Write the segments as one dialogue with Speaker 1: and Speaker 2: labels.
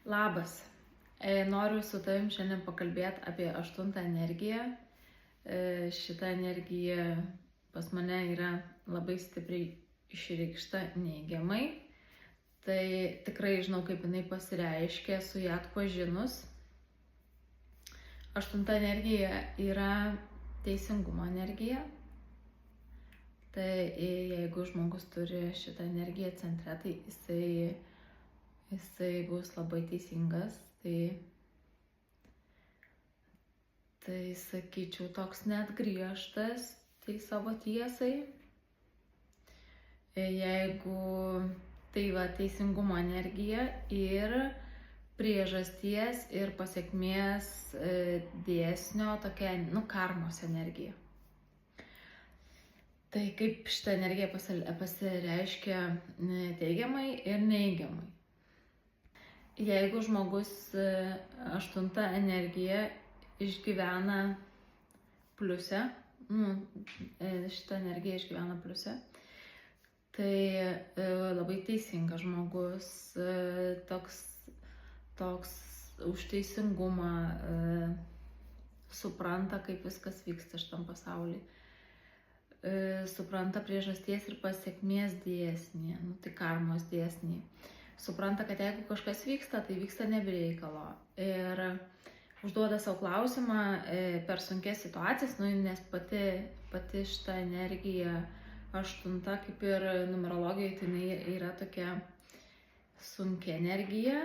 Speaker 1: Labas. Noriu su tavim šiandien pakalbėti apie 8 energiją. Šita energija pas mane yra labai stipriai išreikšta neigiamai. Tai tikrai žinau, kaip jinai pasireiškia, su ją atpažinus. 8 energija yra teisingumo energija. Tai jeigu žmogus turi šitą energiją centre, tai jisai bus labai teisingas. Tai sakyčiau, toks net griežtas tai savo tiesai. Jeigu tai teisingumo energija ir priežasties ir pasekmės dėsnio tokia, karmos energija. Tai kaip šita energija pasireiškia teigiamai ir neigiamai. Jeigu žmogus 8 energiją išgyvena pliuse, šitą energiją išgyvena pliuse, tai labai teisingas žmogus, toks už teisingumą, supranta, kaip viskas vyksta šitam pasaulyje. Supranta priežasties ir pasiekmės dėsnį, tai karmos dėsnį. Supranta, kad jeigu kažkas vyksta, tai vyksta ne be reikalo. Ir užduoda savo klausimą per sunkias situacijas, nes pati šita energija 8, kaip ir numerologijoje, tai jinai yra tokia sunkia energija,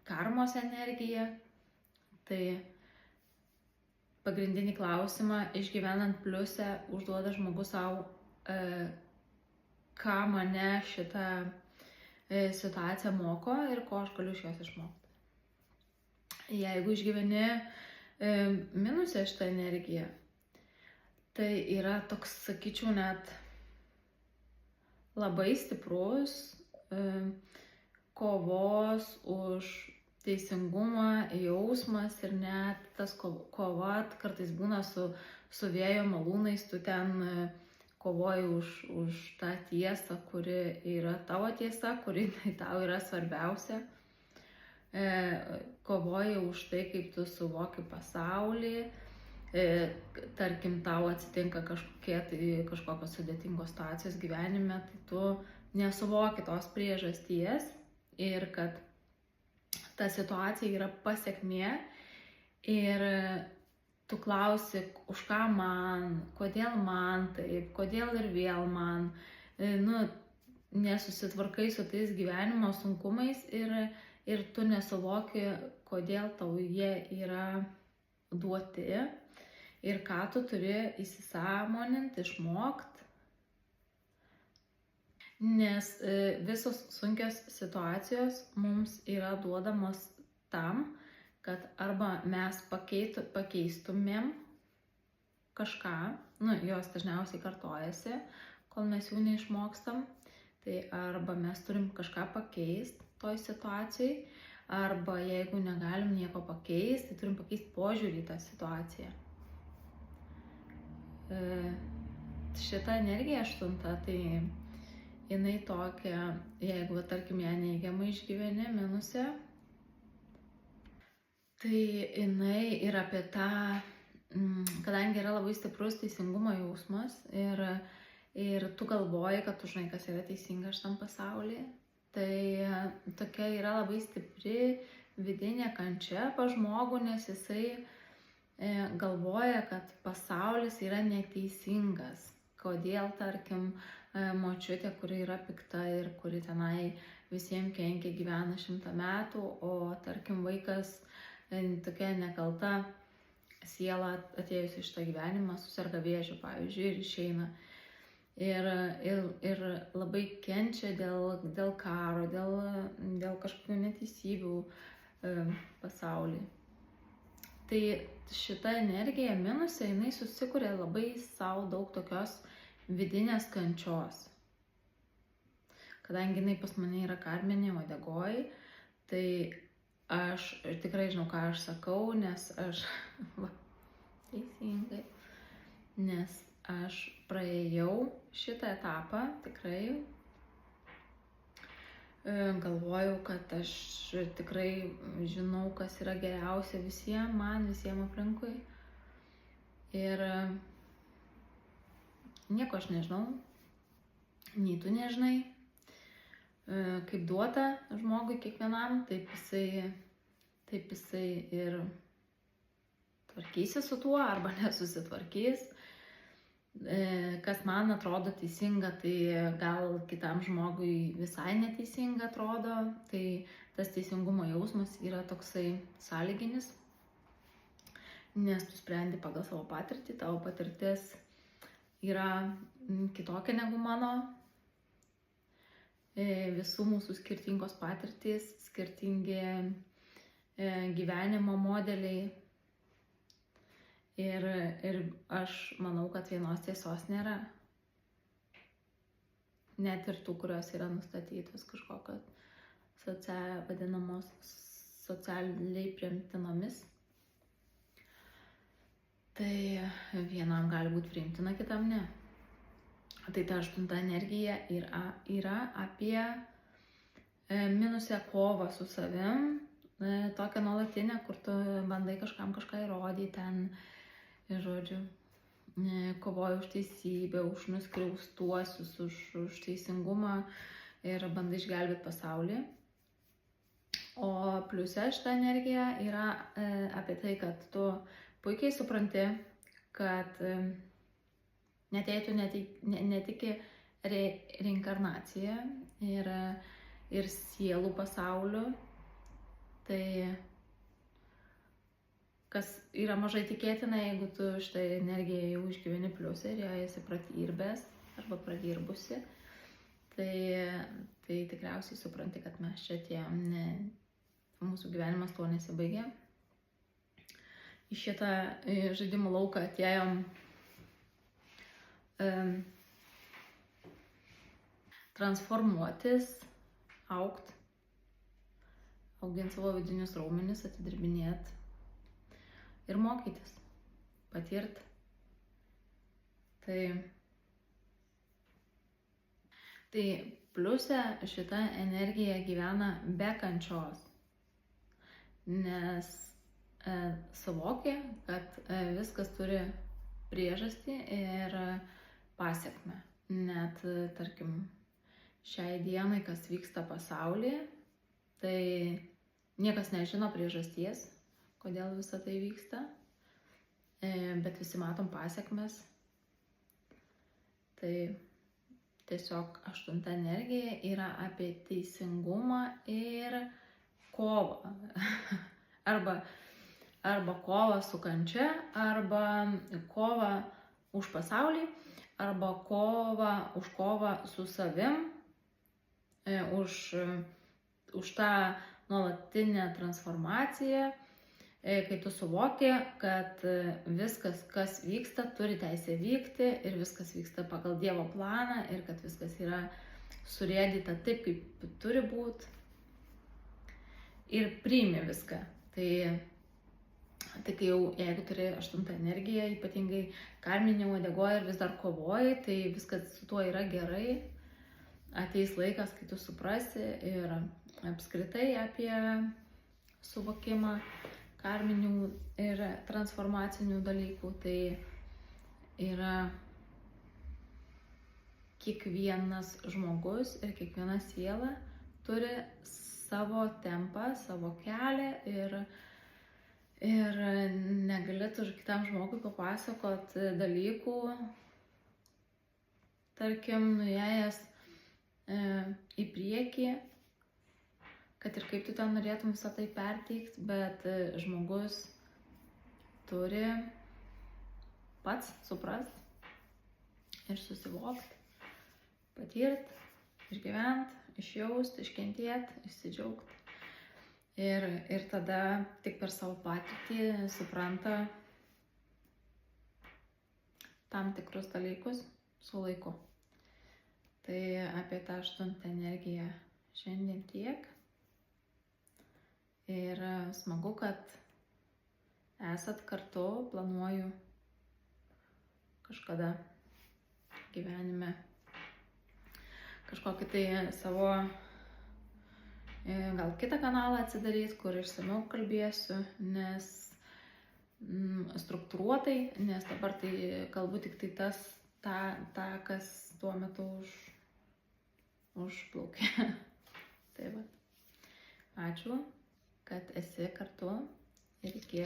Speaker 1: karmos energija. Tai pagrindinį klausimą išgyvenant pliuse užduoda žmogus savo, ką mane šitą situacija moko ir ko aš galiu iš jos išmokti. Jeigu išgyveni minuse šitą energiją, tai yra toks, sakyčiau, net labai stiprus kovos už teisingumą jausmas ir net tas kova kartais būna su vėjo malūnais, tu ten kovoji už tą tiesą, kuri yra tavo tiesa, kuri tau yra svarbiausia. Kovoji už tai, kaip tu suvoki pasaulį. Tarkim, tau atsitinka kažkokios sudėtingos situacijos gyvenime, tai tu nesuvoki tos priežasties ir kad ta situacija yra pasekmė ir tu klausi, už ką man, kodėl man taip, kodėl ir vėl man, nesusitvarkai su tais gyvenimo sunkumais ir tu nesuvoki, kodėl tau jie yra duoti ir ką tu turi įsisąmoninti, išmokti. Nes visos sunkios situacijos mums yra duodamos tam, kad arba mes pakeistumėm kažką, jos dažniausiai kartojasi, kol mes jų neišmokstam, tai arba mes turim kažką pakeisti toj situacijai, arba jeigu negalim nieko pakeisti, tai turim pakeisti požiūrį į tą situaciją. Šita energija 8, tai jinai tokia, jeigu, tarkim, ją neigiamai išgyveni minuse, tai jinai yra apie tą, kadangi yra labai stiprus teisingumo jausmas ir tu galvoji, kad tu žinai, kas yra teisinga šitam pasaulyje, tai tokia yra labai stipri vidinė kančia pas žmogų, nes jisai galvoja, kad pasaulis yra neteisingas. Kodėl, tarkim, močiutė, kuri yra pikta ir kuri tenai visiems kenkia, gyvena 100 metų, o tarkim vaikas, tokia nekalta siela atėjusi iš tą gyvenimą, suserga vėžiu, pavyzdžiui, ir išeina. Ir labai kenčia dėl karo, dėl kažkokių neteisybių pasaulyje. Tai šita energija minuse, jinai susikuria labai savo daug tokios vidinės kančios. Kadangi jinai pas mane yra karminė uodegoj, tai aš tikrai žinau, ką aš sakau, nes aš, teisingai, nes aš praėjau šitą etapą, tikrai, galvojau, kad aš tikrai žinau, kas yra geriausia visiems aplinkui. Ir nieko aš nežinau, nei tu nežinai, kaip duota žmogui kiekvienam, taip jisai ir tvarkysi su tuo arba nesusitvarkys. Kas man atrodo teisinga, tai gal kitam žmogui visai neteisinga atrodo, tai tas teisingumo jausmas yra toksai sąlyginis, nes tu sprendi pagal savo patirtį, tavo patirtis yra kitokia negu mano, visų mūsų skirtingos patirtys, skirtingi gyvenimo modeliai. Ir aš manau, kad vienos tiesos nėra. Net ir tų, kurios yra nustatytos kažkokios vadinamos socialiai priimtinomis. Tai vienam gali būti priimtina, kitam ne. Tai ta 8 energija yra apie minusią kovą su savim, tokią nuolatinę, kur tu bandai kažkam kažką įrodyti ten. Žodžiu, kovoji už teisybę, už nuskriaustuosius, už teisingumą ir bandai išgelbėti pasaulį. O pliuse šita energija yra apie tai, kad tu puikiai supranti, kad net jei tu netiki reinkarnaciją ir sielų pasauliu, tai kas yra mažai tikėtina, jeigu tu šitą energiją jau išgyveni pliusą ir ją esi pratyrbęs arba pradirbusi, tai tikriausiai supranti, kad mes čia mūsų gyvenimas tuo nesibaigia. Į šitą žaidimų lauką atėjom transformuotis, augt, auginti savo vidinius raumenis, atidirbinėti ir mokytis, patirti. Tai pliuse šita energija gyvena be kančios, nes suvokia, kad viskas turi priežastį ir pasekmę. Net, tarkim, šiai dienai, kas vyksta pasaulyje, tai niekas nežino priežasties, kodėl visą tai vyksta, bet visi matom pasekmes. Tai tiesiog 8 energija yra apie teisingumą ir kovą. Arba kovą su kančia, arba kovą už pasaulį, arba kovą su savim, už tą nuolatinę transformaciją, kai tu suvoki, kad viskas, kas vyksta, turi teisę vykti ir viskas vyksta pagal Dievo planą ir kad viskas yra surėdyta taip, kaip turi būti ir priimi viską. Tai kai jau, jeigu turi 8 energiją, ypatingai karminė uodegoje ir vis dar kovoji, tai viskas su tuo yra gerai. Ateis laikas, kai tu suprasi ir apskritai apie suvokimą karminių ir transformacinių dalykų, tai yra kiekvienas žmogus ir kiekviena siela turi savo tempą, savo kelią ir negali tu kitam žmogui papasakot dalykų, tarkim, nuėjęs į priekį, kad ir kaip tu ten norėtum visą tai perteikti, bet žmogus turi pats suprast ir susivokti, patirt, išgyvent, išjaust, iškentėt, išsidžiaugt. Ir tada tik per savo patirtį supranta tam tikrus dalykus su laiku. Tai apie tą 8 energiją šiandien tiek. Ir smagu, kad esat kartu, planuoju kažkada gyvenime kažkokį tai savo gal kitą kanalą atsidaryti, kur išsamiau kalbėsiu, nes struktūruotai, nes dabar tai kalbu tik tai tą, kas tuo metu užplaukė. Tai va. Ačiū, kad esi kartu ir iki